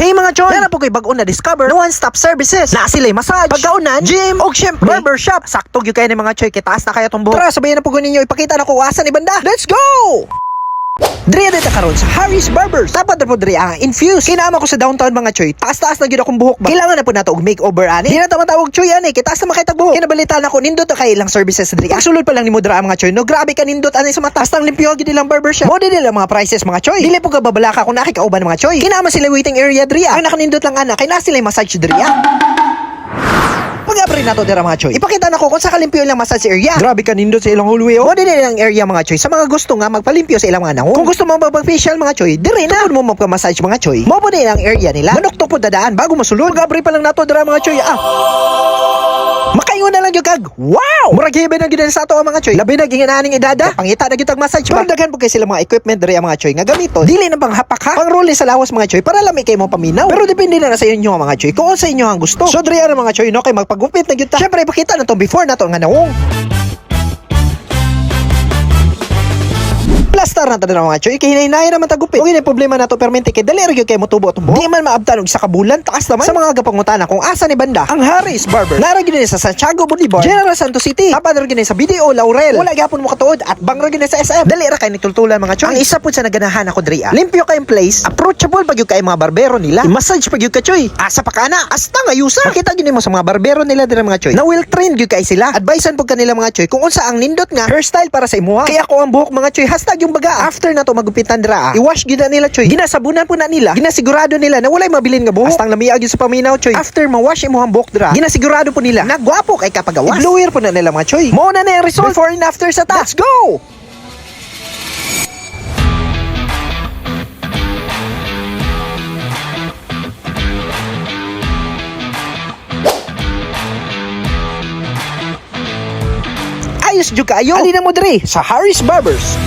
Hey mga choy, yan na po ko'y bago na discover na one-stop services. Na sila'y massage, pagkaunan, gym, o syempre, barbershop. Sakto yung kayo ng mga choy, kitaas na kaya itong buhok. Tara, sabayan na po ninyo, ipakita na ko asan ni banda. Let's go! Dre dito karon sa Harry's Barbers. Dapat na po dre ang infuse. Kinama ko sa downtown mga choy. Taas-taas na gyud akong buhok ba. Kailangan na po nato og makeover ani. Di na matawag choy ani, kitaas na makitag buhok. Kinabalitaan ako nindot na kay ilang services dre. Kasulod pa lang ni mo dra mga choy. No grabe ka nindot ani sa mata. Tang limpyo gyud ilang barbershop. Mo din nila mga prices mga choy. Dili po ka babalaka kung nakikauban mga choy. Kinama sila waiting area dre. Ang nakanindot lang ana kay na sila massage dre. Pag-abri na to dira mga choy. Ipakita na ko kung sa kalimpyo lang massage area. Grabe ka nindot sa ilang hallway oh. Mo din nilang area mga choy. Sa mga gusto nga magpalimpyo sa ilang mga nahong. Kung gusto mo magpag-facial mga choy, dire na. Kung mo magpa-massage mga choy, mo po din ang area nila. Manuktok po dadaan bago masulod. Pag-abri pa lang na to dira mga choy. Makaingon na lang yung kag. Wow! Murag hibe na gid sa ato mga choy. Labi na gingananing idada. Pangita na gyud massage ba. Daghan po kay sila mga equipment dire mga choy nga gamiton. Dili na bang hapak ha. Pang-roll sa lawas mga choy para lami kay mo paminaw. Pero depende na sa inyo mga choy kung sa inyo ang gusto. So dire na mga choy no kay magpagupit na gyud ta. Syempre ipakita na to before na to nga nawong. Plastar na ito na mga choy. Kaya hinahinayan naman tagupit. Kung yun yung problema na to permente kay dali rin kayo mutubo at buhok. Di man maabtan og sa kabulan. Taas naman sa mga gapangutana kung asa ni banda. Ang Harry's Barber. Nara gini sa Santiago Boulevard, General Santos City. Tapad rin gini sa BDO Laurel. Wala gapon mo katuod at bang rin gini sa SM. Dali ra kay nitultulan mga choy. Ang isa po sa naganahan ako diri. Limpyo kayong place. Approachable pag yung kay mga barbero nila. I-massage pag yung ka choy. Asa pa kana. Asta nga yusa. Makita gini mo sa mga barbero nila diri mga choy. Na well trained gyud kay sila. Advisean pag kanila mga choy kung unsa ang nindot nga hairstyle para sa imuha. Kaya ko ang buhok mga choy. Hashtag yung baga. After na to magupitan dira i-wash gyud na nila choy. Ginasabunan po na nila. Ginasigurado nila na walay mabilin nga buhok. Astang lamiag gyud sa paminaw choy. After ma-wash imo ang buhok dira, ginasigurado po nila na gwapo kay kapagawas. I-blower po na nila mga choy. Mo na yung result before and after sa ta. Let's go! Ayos jud kaayo. Ali na mo diri sa Harry's Barbers.